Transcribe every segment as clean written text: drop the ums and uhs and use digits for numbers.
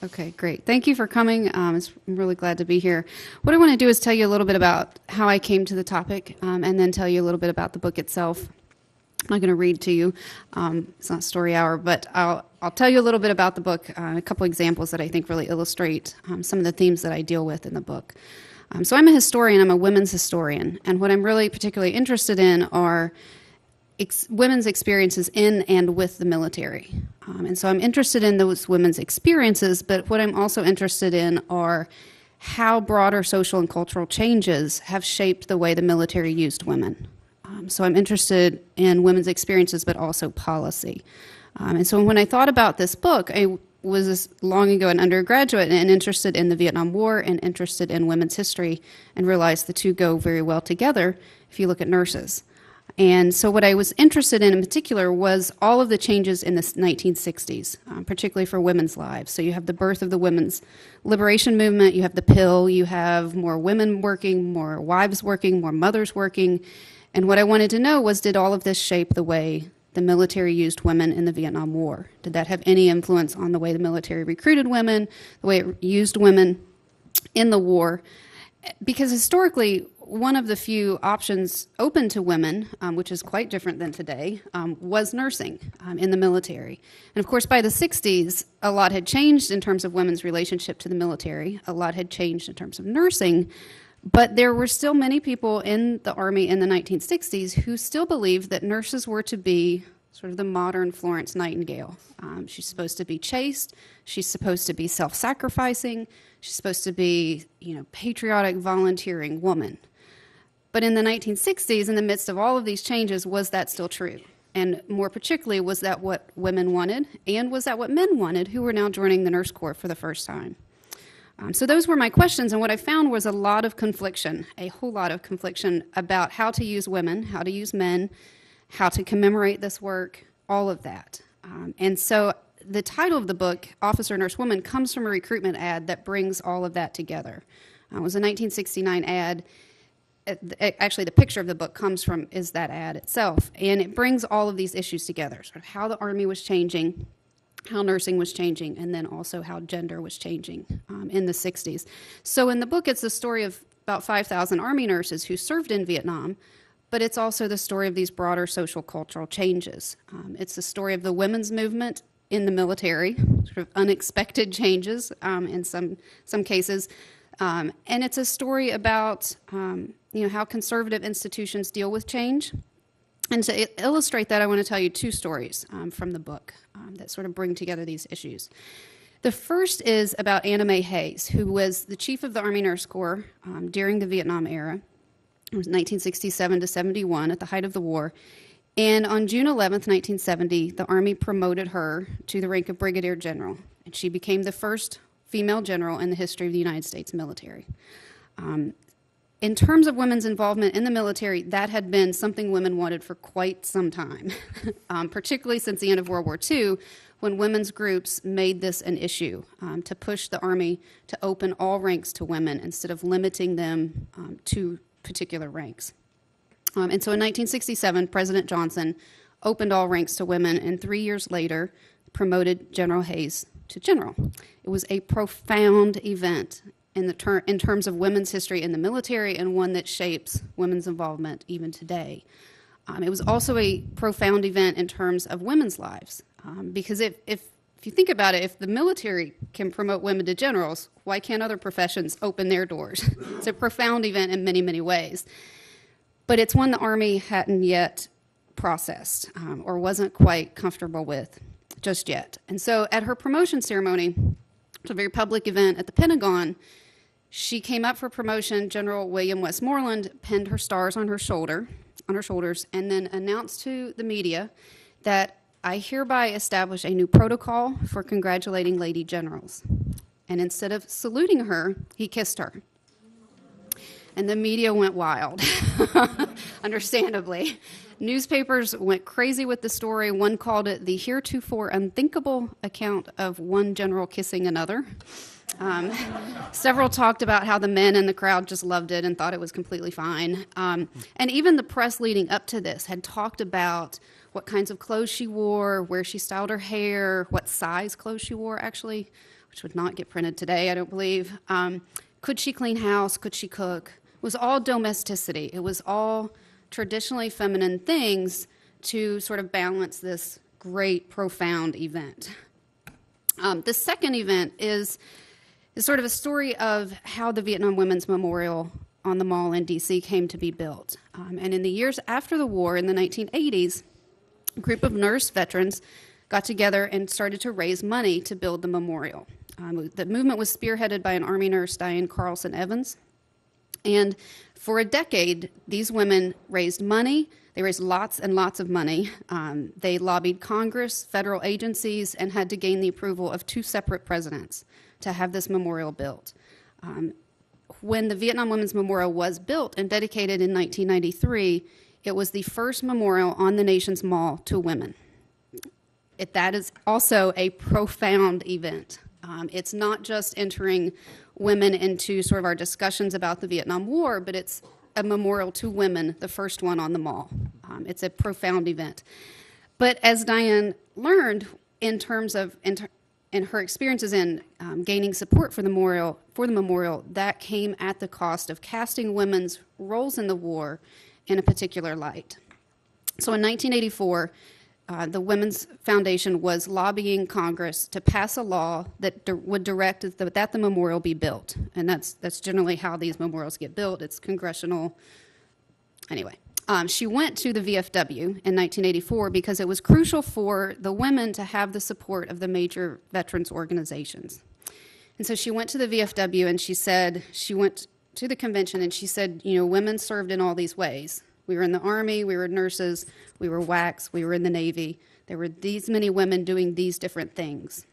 Okay, great. Thank you for coming. I'm really glad to be here. What I want to do is tell you a little bit about how I came to the topic, and then tell you a little bit about the book itself. I'm not going to read to you. It's not story hour, but I'll tell you a little bit about the book, a couple examples that I think really illustrate some of the themes that I deal with in the book. So I'm a historian. I'm a women's historian, and what I'm really particularly interested in are women's experiences in and with the military. And so I'm interested in those women's experiences, but what I'm also interested in are how broader social and cultural changes have shaped the way the military used women. So I'm interested in women's experiences, but also policy. And so when I thought about this book, I was long ago an undergraduate and interested in the Vietnam War and interested in women's history, and realized the two go very well together if you look at nurses. And so what I was interested in particular was all of the changes in the 1960s, particularly for women's lives. So you have the birth of the women's liberation movement, you have the pill, you have more women working, more wives working, more mothers working. And what I wanted to know was, did all of this shape the way the military used women in the Vietnam War? Did that have any influence on the way the military recruited women, the way it used women in the war? Because historically, one of the few options open to women, which is quite different than today, was nursing in the military. And of course, by the 60s, a lot had changed in terms of women's relationship to the military. A lot had changed in terms of nursing. But there were still many people in the Army in the 1960s who still believed that nurses were to be sort of the modern Florence Nightingale. She's supposed to be chaste. She's supposed to be self-sacrificing. She's supposed to be, patriotic, volunteering woman. But in the 1960s, in the midst of all of these changes, was that still true? And more particularly, was that what women wanted? And was that what men wanted, who were now joining the Nurse Corps for the first time? So those were my questions, and what I found was a lot of confliction, a whole lot of confliction about how to use women, how to use men, how to commemorate this work, all of that. And so the title of the book, Officer, Nurse, Woman, comes from a recruitment ad that brings all of that together. It was a 1969 ad. Actually, the picture of the book is that ad itself, and it brings all of these issues together, sort of how the Army was changing, how nursing was changing, and then also how gender was changing in the 60s. So in the book, it's the story of about 5,000 Army nurses who served in Vietnam, but it's also the story of these broader social cultural changes. It's the story of the women's movement in the military, sort of unexpected changes in some cases, and it's a story about how conservative institutions deal with change. And to illustrate that, I want to tell you two stories from the book that sort of bring together these issues. The first is about Anna Mae Hayes, who was the chief of the Army Nurse Corps during the Vietnam era. It was 1967 to 71 at the height of the war. And on June 11th, 1970, the Army promoted her to the rank of Brigadier General. And she became the first female general in the history of the United States military. In terms of women's involvement in the military, that had been something women wanted for quite some time, particularly since the end of World War II, when women's groups made this an issue, to push the Army to open all ranks to women instead of limiting them to particular ranks. And so in 1967, President Johnson opened all ranks to women, and 3 years later promoted General Hayes to general. It was a profound event in terms of women's history in the military, and one that shapes women's involvement even today. It was also a profound event in terms of women's lives, because if you think about it, if the military can promote women to generals, why can't other professions open their doors? It's a profound event in many, many ways. But it's one the Army hadn't yet processed or wasn't quite comfortable with just yet. And so at her promotion ceremony, it's a very public event at the Pentagon, she came up for promotion. General William Westmoreland pinned her stars on her shoulders, and then announced to the media that I hereby establish a new protocol for congratulating lady generals. And instead of saluting her, he kissed her. And the media went wild, understandably. Newspapers went crazy with the story. One called it the heretofore unthinkable account of one general kissing another. Several talked about how the men in the crowd just loved it and thought it was completely fine. And even the press leading up to this had talked about what kinds of clothes she wore, where she styled her hair, what size clothes she wore, actually, which would not get printed today, I don't believe. Could she clean house? Could she cook? It was all domesticity. It was all traditionally feminine things to sort of balance this great, profound event. The second event is sort of a story of how the Vietnam Women's Memorial on the Mall in D.C. came to be built. And in the years after the war, in the 1980s, a group of nurse veterans got together and started to raise money to build the memorial. The movement was spearheaded by an Army nurse, Diane Carlson Evans. And for a decade, these women raised money. They raised lots and lots of money. They lobbied Congress, federal agencies, and had to gain the approval of 2 separate presidents to have this memorial built. When the Vietnam Women's Memorial was built and dedicated in 1993, it was the first memorial on the nation's mall to women. That is also a profound event. It's not just entering women into sort of our discussions about the Vietnam War, but it's a memorial to women, the first one on the mall. It's a profound event. But as Diane learned in terms of in her experiences in gaining support for the memorial, that came at the cost of casting women's roles in the war in a particular light. So in 1984, the Women's Foundation was lobbying Congress to pass a law that would direct that the memorial be built. And that's generally how these memorials get built. It's congressional. Anyway, she went to the VFW in 1984 because it was crucial for the women to have the support of the major veterans organizations. And so she went to the VFW and she went to the convention and she said, women served in all these ways. We were in the Army, we were nurses, we were WACs, we were in the Navy. There were these many women doing these different things.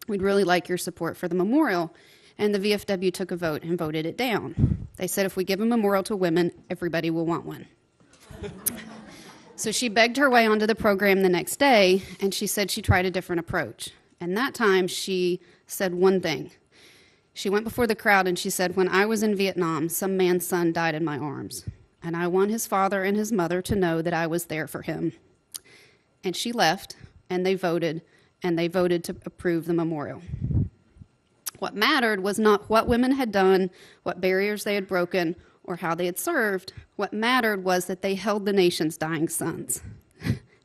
We'd really like your support for the memorial. And the VFW took a vote and voted it down. They said if we give a memorial to women, everybody will want one. So she begged her way onto the program the next day, and she said she tried a different approach. And that time she said one thing. She went before the crowd and she said, when I was in Vietnam, some man's son died in my arms. And I want his father and his mother to know that I was there for him. And she left, and they voted to approve the memorial. What mattered was not what women had done, what barriers they had broken, or how they had served. What mattered was that they held the nation's dying sons.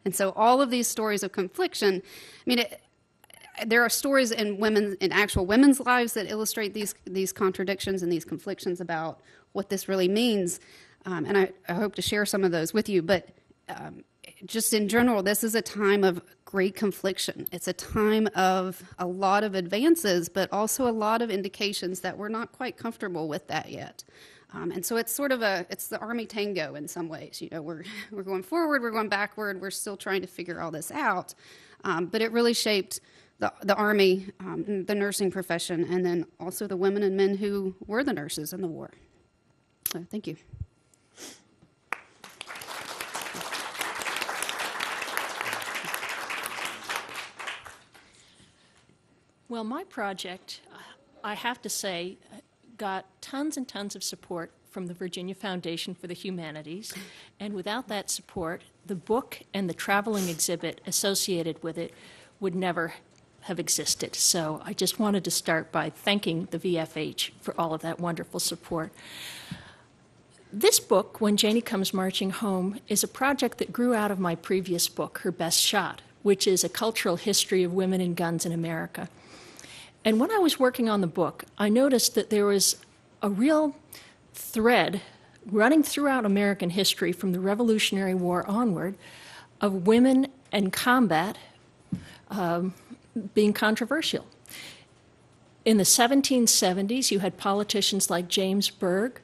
And so all of these stories of confliction, there are stories in actual women's lives that illustrate these contradictions and these conflictions about what this really means. And I hope to share some of those with you. But just in general, this is a time of great confliction. It's a time of a lot of advances, but also a lot of indications that we're not quite comfortable with that yet. And so it's sort of it's the Army tango in some ways. We're going forward, we're going backward, we're still trying to figure all this out. But it really shaped the Army, the nursing profession, and then also the women and men who were the nurses in the war. So thank you. Well, my project, I have to say, got tons and tons of support from the Virginia Foundation for the Humanities, and without that support, the book and the traveling exhibit associated with it would never have existed. So I just wanted to start by thanking the VFH for all of that wonderful support. This book, When Janey Comes Marching Home, is a project that grew out of my previous book, Her Best Shot, which is a cultural history of women and guns in America. And when I was working on the book, I noticed that there was a real thread running throughout American history from the Revolutionary War onward of women and combat being controversial. In the 1770s, you had politicians like James Berg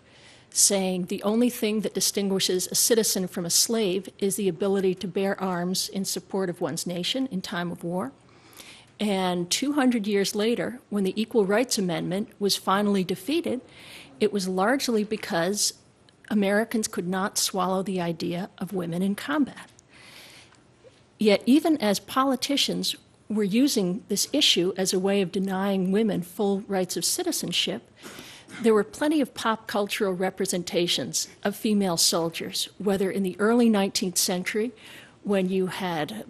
saying the only thing that distinguishes a citizen from a slave is the ability to bear arms in support of one's nation in time of war. And 200 years later, when the Equal Rights Amendment was finally defeated, it was largely because Americans could not swallow the idea of women in combat. Yet even as politicians were using this issue as a way of denying women full rights of citizenship, there were plenty of pop cultural representations of female soldiers, whether in the early 19th century, when you had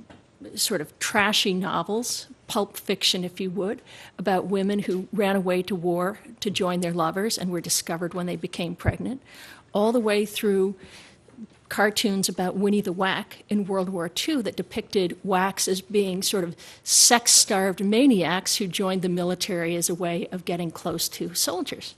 sort of trashy novels pulp fiction, if you would, about women who ran away to war to join their lovers and were discovered when they became pregnant, all the way through cartoons about Winnie the Whack in World War II that depicted whacks as being sort of sex-starved maniacs who joined the military as a way of getting close to soldiers.